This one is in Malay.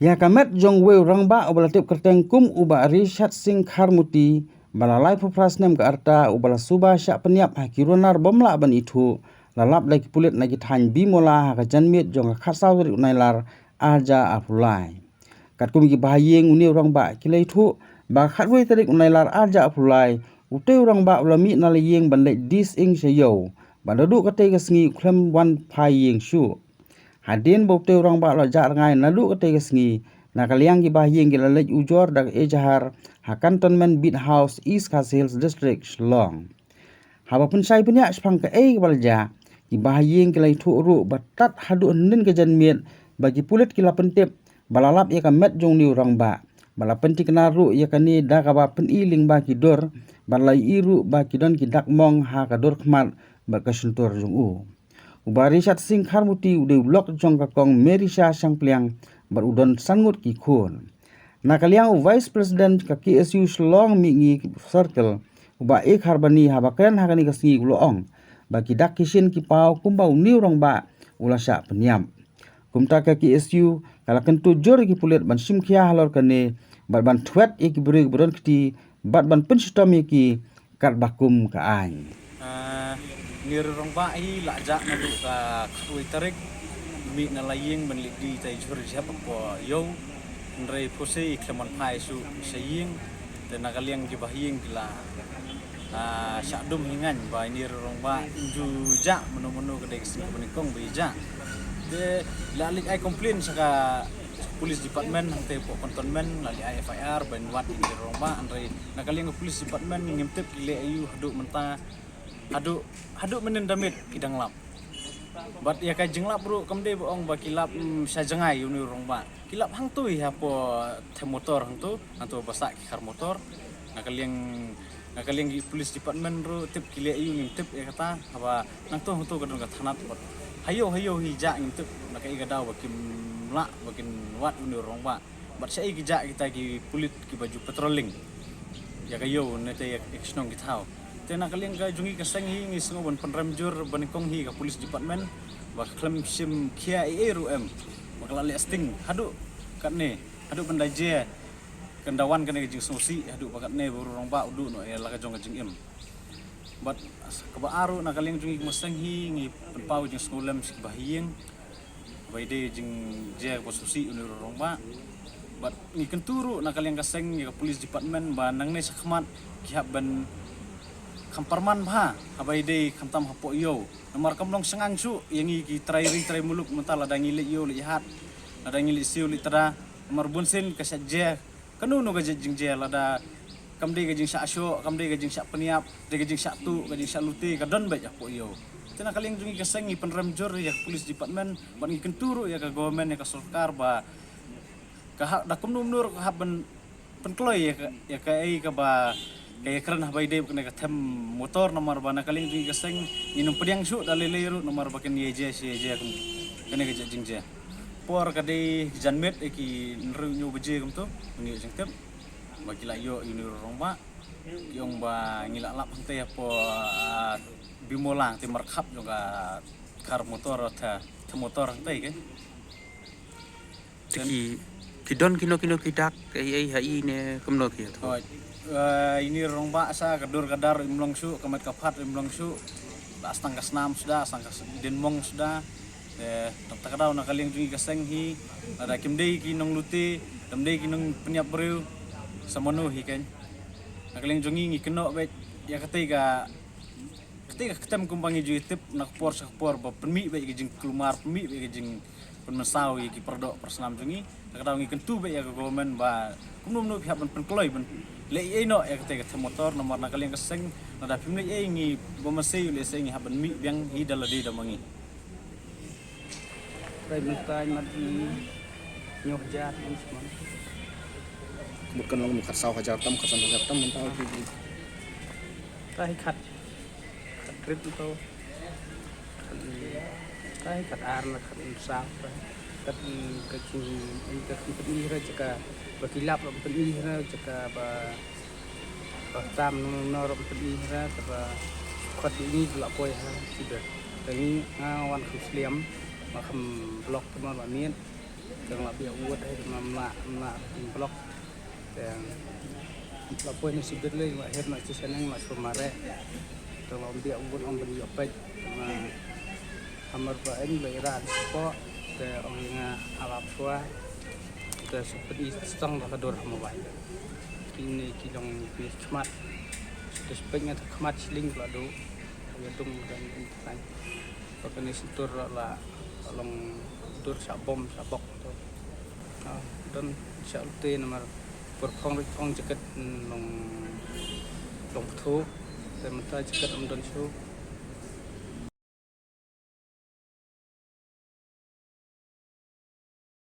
Ya kamet jong weu rangba ubala tip kerteng kum uba Richard Singh Kharmuti balalai pupras nem ke arta ubala suba syak peniap hakirunar bomla ban itu lalap lagi pulit lagi than bimola haka janmit jong khasau ri unailar arja apulai kat kum gi bahayeng uni rangba kilai thu ba khatwe tarik unailar arja apulai uteu rangba ulami nalayeng ban lek dis ing sayo bandadu kate gasngi klem wan phayeng shu hadin bokte orang ba lo jar ngai nalu kate gesngi nakaliang gi bahyeng gi lalej ujor dak ejahar ha cantonment bit house east Hills district Shillong haba pun sai punya spang ke balja gi bahyeng gi lai thu ru batat hadu nin ke janmiet bagi pulit ki lapentep balalap ya kamet jong ni orang ba bala pentik naru ya kani dak ba pen iling ba ki dor balai iru ba ki don ki dak mong ha ka dor khmat ba ka suntur jong u Ubari Richard Singh Kharmuti ude blok jong kakong Merisha Sangpliang berudon sangut ki khun. Nakaliang Vice President ka KSU Shillong mingi circle uba ek harbani habakan hakani kasngi uloong bagi dak kishin ki pau kumbau niu rong ba ulasha penyam. Kumta ka KSU kala kentu jor ki pulet ban simkhia halor kane ban twet ek beri beron kiti ban penstom ki kat bakum ka ai. Nirong ba hi la ja na du ka khui tarik mi na la yeng ban lik di tai chur jap ko yo nrei phose klemon phai su saying te na kaliang ki bahyeng la sha dum hingan ba nirong ba ju ja menu ke dek sing ban kong bi ja de la lik ai complain saka police department hante po cantonment la li FIR ban wat nirong ba nrei na kaliang police department ngimtep le ayu hadu menta Hadu menen damit kidang lap. Bat ya ka jenglap bro kamde boong ba kilap sa jangai uni rong ba. Kilap hang tu ya po the motor hang tu basak ki kar motor. Nakaliang police department bro tip kile ayu nim tip ya kata apa nang tu hang tu kadang ka thanat bot. Hayo hija nim tip nakai ka daw bakim la bakin wat uni rong ba. Bat sai ki ja kita ki pulit ki baju patrolling. Ya kayo nete eksnong ki thau. Tena kalian ka jungi ka sang hi ngi sungo ban penramjur ban kong hi ka police department ba klem sim kia rum bakal ali sting hadu katne hadu bandaje kendawan kane jing sosi hadu bakat ne burung ba udu no ya laka jong jing im bat ka ba aru na kalian jungi ka sang hi ngi pau jing skolem sik bahieng baide jing je ko sosi uni rong ba bat ngi kenturu na kalian ka sang ngi ka police department ba nang ne sakmat ki ban kamparman bha abai dei kamtam hapo yo nomor kamlong sengang su yang ki trai muluk mental ada ngili yo lihat ada ngili siu litera nomor bunsin kasajje kanu no gajing je lada kamde gajing sa asyo kamde gajing sa peniap de gajing sa tu gajing sa luti kadon ba hapo yo tena kaling jungi kasengi penramjur ya police department ban kenturu ya ka government ya ka sarkar ba ka da kumnum nur ka ban penkloy ya ka ai ka ba kaya kerana habai dei kena tem motor nomor bana kaling di gaseng inum pediang su daleleru nomor bakin yeje kum kena ke jingje por kade janmet eki nru nyu beje kum tu ni jengtep bagi la yo uni rongba yong ba ngila lap hante po bimolang ti markhap juga kar motor ta motor hante ke kidon kino kidak ai ne kumno ki to ini rongba sa kadur kadar imlong su kamat kapat imlong su astang kasnam sudah astang kas denmong sudah takadau nakaling jungi kaseng hi ada kimdei ki nong luti kamdei ki nong penyap breu samanu hi kan nakaling jungi ngi keno bet ya ketika ketem kumpangi ju tip nak por ba penmi be jing kelumar penmi be jing penmesau ki perdok persenam jungi takadau ngi kentu be ya government ba kumnum no pihak ban kloi ban le no ya ketika motor nomor nakaling kaseng nada pimli ngi bomasi le sengi haban mi biang hi dalade damangi Rai mutai mati nyok jat semua bukan lang mukat saw hajartam mental ki kai khat krit to kai khat ar la khat saw kat ni ra jaka bakilap ro ni ra jaka ba tam no ro ni ra ba khat ni la poi ha sudah tani wan khusliam ma kham blok ma ba mien Tengah biar uat nak blok dan lapoin ni sibuk lagi akhir nak senang nak sumare tengah biar uat orang beri apa hamar bain Iran sport te orang Arab tua te seperti stang dah kedor mobile kini kilong bis smart sudah sepengnya terkemat siling peladu gedung dan lain pakai sentur lah long tur sabom sabok tu dan insyaallah tu nomor perform ong jaket long long tu dan mentah jaket om dan show